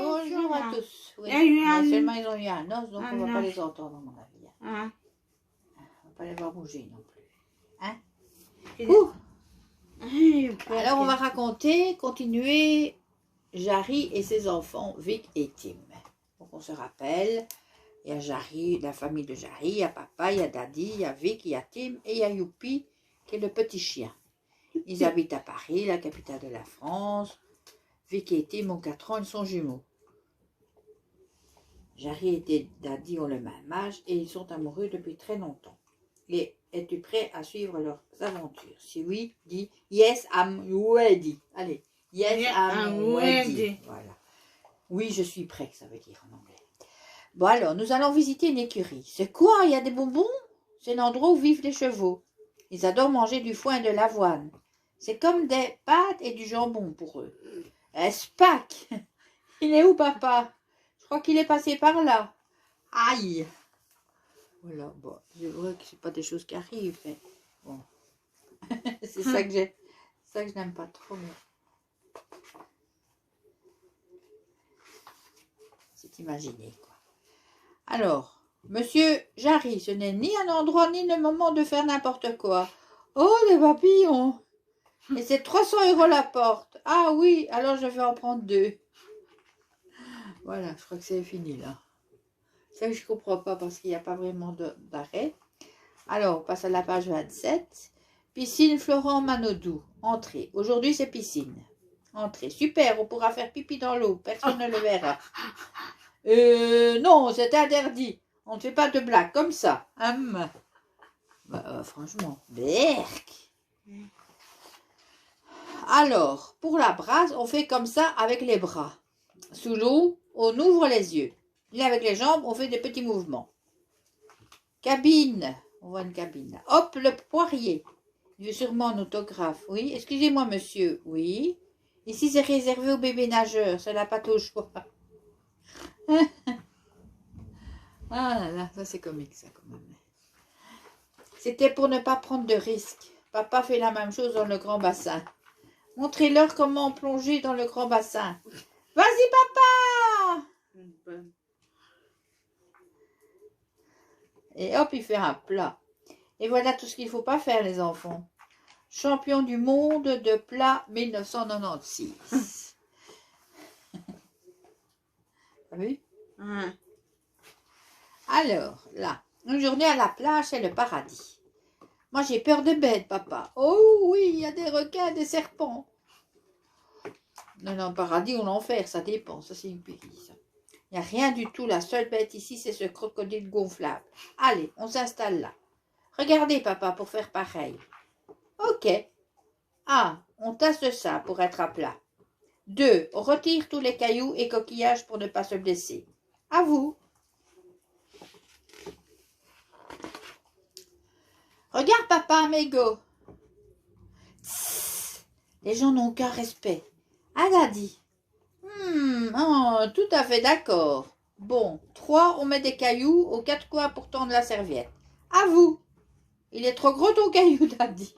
Bonjour à tous. Oui. Il y a eu un... Mais seulement ils ont eu un os, donc Un on ne va pas os. les entendre, à mon avis. Hein? On ne va pas les voir bouger non plus. Hein? C'est- Ouh. Ah, Alors on va raconter, continuer Jarry et ses enfants, Vic et Tim. Donc on se rappelle, il y a Jarry, la famille de Jarry, il y a papa, il y a Daddy, il y a Vic, il y a Tim et il y a Youpi qui est le petit chien. Ils habitent à Paris, la capitale de la France. Vic et Tim ont 4 ans, ils sont jumeaux. Jarry et Daddy ont le même âge et ils sont amoureux depuis très longtemps. Et es-tu prêt à suivre leurs aventures? Si oui, dis yes, I'm ready. Allez, yes, I'm ready. Voilà. Oui, je suis prêt, ça veut dire en anglais. Bon alors, nous allons visiter une écurie. C'est quoi? Il y a des bonbons? C'est l'endroit où vivent les chevaux. Ils adorent manger du foin et de l'avoine. C'est comme des pâtes et du jambon pour eux. Est-ce Pâques? Il est où, papa? Je crois qu'il est passé par là. Aïe! Voilà, bon, c'est vrai que c'est pas des choses qui arrivent, mais bon. C'est ça que j'ai. Ça que je n'aime pas trop, mais c'est imaginé, quoi. Alors, monsieur Jarry, ce n'est ni un endroit ni le moment de faire n'importe quoi. Oh, des papillons! Et c'est 300 € la porte. Ah oui, alors je vais en prendre 2. Voilà, je crois que c'est fini, là. Ça, je ne comprends pas parce qu'il n'y a pas vraiment d'arrêt. Alors, on passe à la page 27. Piscine Florent Manodou. Entrée. Aujourd'hui, c'est piscine. Entrée. Super, on pourra faire pipi dans l'eau. Personne ne le verra. Non, c'est interdit. On ne fait pas de blagues comme ça. Franchement, berk. Alors, pour la brasse, on fait comme ça avec les bras. Sous l'eau, on ouvre les yeux. Et avec les jambes, on fait des petits mouvements. Cabine. On voit une cabine. Hop, le poirier. Il veut sûrement un autographe. Oui, excusez-moi, monsieur. Oui. Ici, c'est réservé aux bébés nageurs. Ça n'a pas au choix. Ah là là, ça c'est comique, ça, quand même. C'était pour ne pas prendre de risques. Papa fait la même chose dans le grand bassin. Montrez-leur comment plonger dans le grand bassin. Vas-y, papa! Et hop, il fait un plat. Et voilà tout ce qu'il ne faut pas faire, les enfants. Champion du monde de plat 1996. T'as vu? Alors, là, une journée à la plage, c'est le paradis. Moi, j'ai peur des bêtes, papa. Oh oui, il y a des requins, des serpents. Non, paradis ou l'enfer, ça dépend. Ça, c'est une péri, ça. Il n'y a rien du tout. La seule bête ici, c'est ce crocodile gonflable. Allez, on s'installe là. Regardez, papa, pour faire pareil. Ok. Ah, on tasse ça pour être à plat. 2. On retire tous les cailloux et coquillages pour ne pas se blesser. À vous. Regarde, papa, mégot. Les gens n'ont aucun respect. Ah, dit. Tout à fait d'accord. Bon, 3, on met des cailloux aux 4 coins pour tendre la serviette. À vous. Il est trop gros ton caillou, Daddy.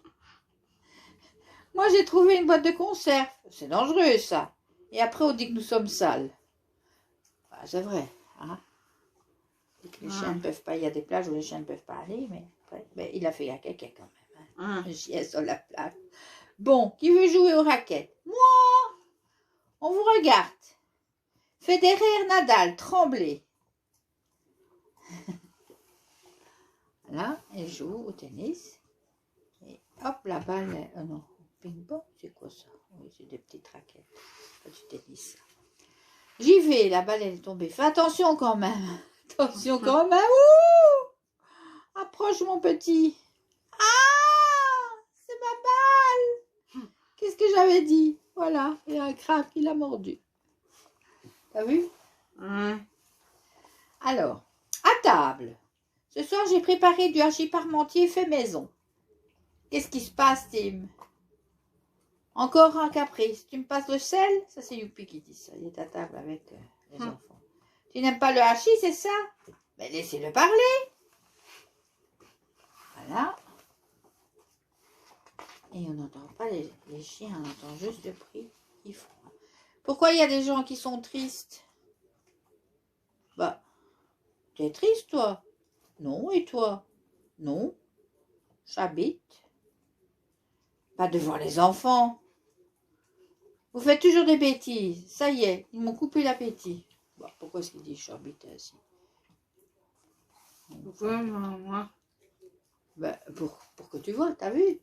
Moi, j'ai trouvé une boîte de conserve. C'est dangereux, ça. Et après, on dit que nous sommes sales. Ah, c'est vrai, hein. Les chiens ne peuvent pas, il y a des plages où les chiens ne peuvent pas aller, mais il a fait un caca quand même. Hein. Un chien sur la plage. Bon, qui veut jouer aux raquettes? Moi! On vous regarde. Federer, Nadal, tremblez. Là, elle joue au tennis. Et hop, la balle. Oh non, ping-pong, c'est quoi ça? Oui, c'est des petites raquettes. Pas du tennis. J'y vais, la balle elle est tombée. Fais attention quand même. Attention quand même. Ouh! Approche mon petit. Ah! C'est ma balle! Qu'est-ce que j'avais dit? Voilà, il y a un crabe qui l'a mordu. T'as vu? Alors, à table. Ce soir, j'ai préparé du hachis parmentier fait maison. Qu'est-ce qui se passe, Tim? Encore un caprice. Tu me passes le sel? Ça, c'est Youpi qui dit ça. Il est à table avec les enfants. Tu n'aimes pas le hachis, c'est ça? Mais laissez-le parler. Voilà. Et on n'entend pas les chiens, on entend juste le bruit qu'ils font. Pourquoi il y a des gens qui sont tristes? Bah, tu es triste, toi? Non, et toi? Non, j'habite. Pas devant les enfants. Vous faites toujours des bêtises. Ça y est, ils m'ont coupé l'appétit. Bah, pourquoi est-ce qu'il dit j'habite ainsi? Pourquoi, maman? Bah, pour que tu vois, t'as vu?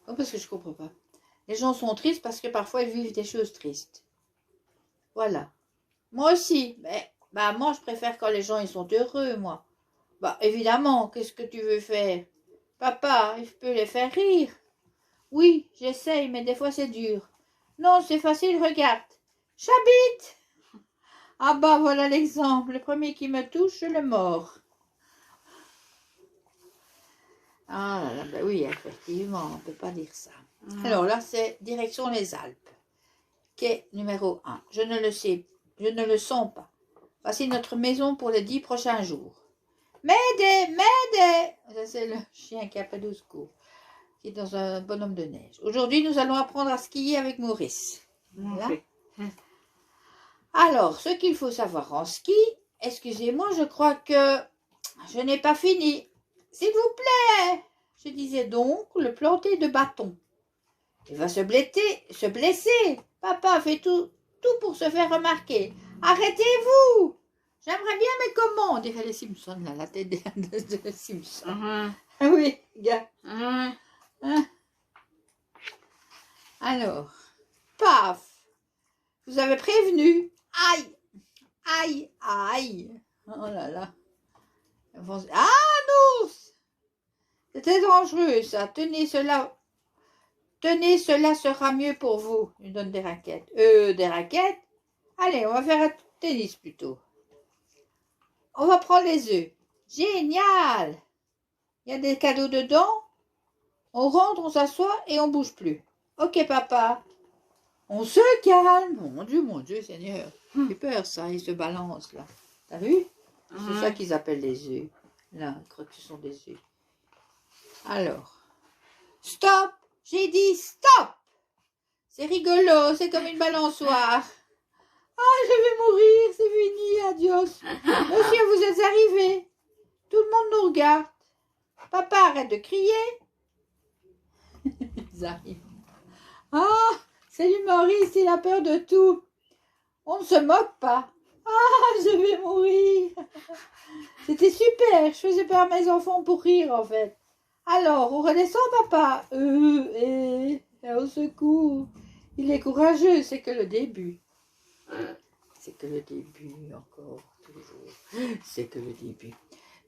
Non, parce que je comprends pas. Les gens sont tristes parce que parfois ils vivent des choses tristes. Voilà. Moi aussi. Mais bah, moi, je préfère quand les gens ils sont heureux, moi. Bah, évidemment, qu'est-ce que tu veux faire? Papa, il peut les faire rire. Oui, j'essaye, mais des fois c'est dur. Non, c'est facile, regarde. J'habite. Ah bah, voilà l'exemple. Le premier qui me touche, je le mords. Ah là là, bah oui, effectivement, on ne peut pas dire ça. Alors là, c'est direction les Alpes. Quai numéro 1. Je ne le sais, je ne le sens pas. Voici notre maison pour les 10 prochains jours. M'aidez, m'aidez! Ça, c'est le chien qui appelle au secours, qui est dans un bonhomme de neige. Aujourd'hui, nous allons apprendre à skier avec Maurice. Voilà. Alors, ce qu'il faut savoir en ski, excusez-moi, je crois que je n'ai pas fini. S'il vous plaît, je disais donc, le planter de bâton. Il va se blesser. Papa fait tout pour se faire remarquer. Arrêtez-vous! J'aimerais bien, mais comment? On dirait les Simpsons, là, la tête de Simpsons. Ah oui, gars. Hein? Alors, paf! Vous avez prévenu. Aïe! Aïe! Aïe! Oh là là. Ah, un ours! C'était dangereux, ça. Tenez cela. Tenez, cela sera mieux pour vous. Il donne des raquettes. Des raquettes? Allez, on va faire un tennis plutôt. On va prendre les œufs. Génial! Il y a des cadeaux dedans. On rentre, on s'assoit et on bouge plus. Ok, papa. On se calme. Mon Dieu, Seigneur. J'ai peur, ça. Il se balance, là. T'as vu? C'est ça qu'ils appellent les œufs. Là, je crois que ce sont des œufs. Alors. Stop! J'ai dit stop! C'est rigolo, c'est comme une balançoire. Ah, je vais mourir, c'est fini, adios. Monsieur, vous êtes arrivé. Tout le monde nous regarde. Papa, arrête de crier. Ils arrivent. Ah, salut Maurice, il a peur de tout. On ne se moque pas. Ah, je vais mourir. C'était super, je faisais peur à mes enfants pour rire en fait. Alors, on redescend, papa. Au secours. Il est courageux, c'est que le début. C'est que le début, encore, toujours. C'est que le début.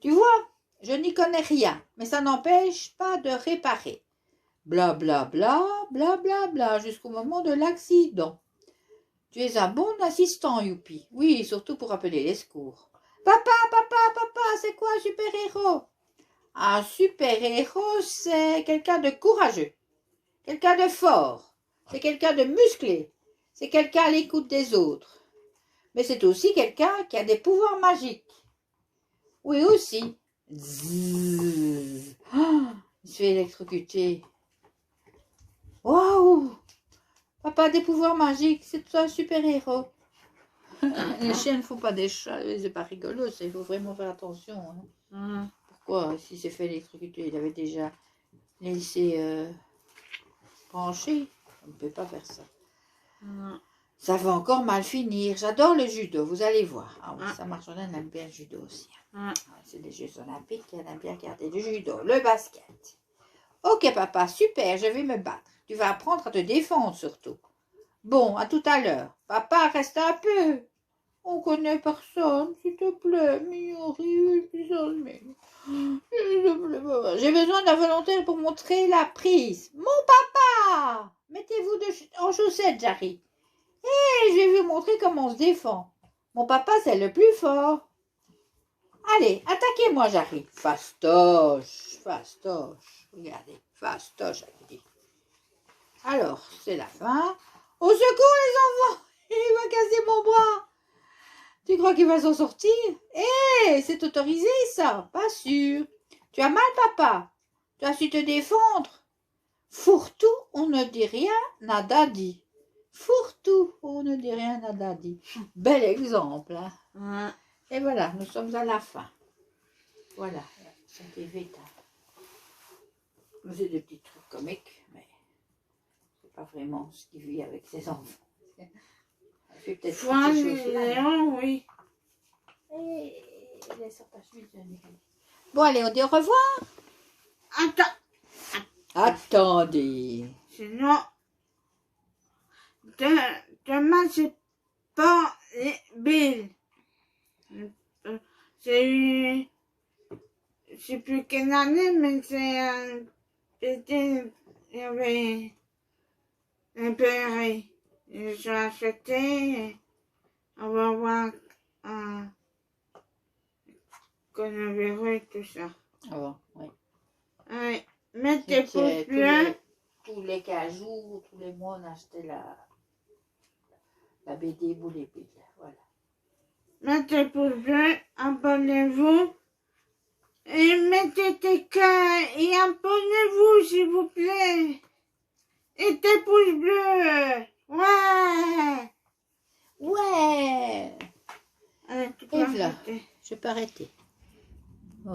Tu vois, je n'y connais rien, mais ça n'empêche pas de réparer. Bla bla bla, bla bla bla, jusqu'au moment de l'accident. Tu es un bon assistant, Youpi. Oui, surtout pour appeler les secours. Papa, c'est quoi un super-héros? Un super-héros, c'est quelqu'un de courageux, quelqu'un de fort, c'est quelqu'un de musclé, c'est quelqu'un à l'écoute des autres. Mais c'est aussi quelqu'un qui a des pouvoirs magiques. Oui, aussi. Zzz. Oh, il se fait électrocuter. Waouh! Papa a des pouvoirs magiques, c'est un super-héros. Les chiens ne font pas des chats, c'est pas rigolo, il faut vraiment faire attention. Hein. Pourquoi? S'il s'est fait électrocuter, il avait déjà laissé brancher. On ne peut pas faire ça. Ça va encore mal finir. J'adore le judo, vous allez voir. Ah oui, ça marche, on aime bien le judo aussi. C'est des Jeux Olympiques, on aime bien regarder le judo, le basket. Ok papa, super, je vais me battre. Tu vas apprendre à te défendre surtout. Bon, à tout à l'heure. Papa, reste un peu. On connaît personne, s'il te plaît. J'ai besoin d'un volontaire pour montrer la prise. Mon papa! Mettez-vous en chaussettes, Jarry. Et je vais vous montrer comment on se défend. Mon papa, c'est le plus fort. Allez, attaquez-moi, Jarry. Fastoche, fastoche. Regardez, fastoche, Jarry. Alors, c'est la fin. Au secours, les enfants! Il va casser mon bras. Tu crois qu'il va s'en sortir? C'est autorisé, ça? Pas sûr. Tu as mal, papa? Tu as su te défendre? Fourre-tout, on ne dit rien, nada dit. Fourre-tout. On ne dit rien à Daddy. Bel exemple. Hein. Ouais. Et voilà, nous sommes à la fin. Voilà, c'était vite. C'est des petits trucs comiques, mais c'est pas vraiment ce qu'il vit avec ses enfants. Elle fait peut-être Foi, toutes ces choses-là. Léon, oui. Et laisse ta suite, bon, allez, on dit au revoir. Attends, Attendez. sinon, demain, c'est pas les billes. C'est je sais plus quelle année, mais c'était, il y avait un père, j'ai acheté, on va voir coronavirus, tout ça. Ah bon, oui. Ouais, mettez pouces Tous bleus, tous les 15 jours, tous les mois, on achetait la BD Boulet Bill. Voilà. mettez pouces bleus, abonnez-vous. Et mettez des cœurs et abonnez-vous, s'il vous plaît. Et des pouces bleus. Ouais. Ouais. Allez, tu peux Et voilà. arrêter. Je peux arrêter.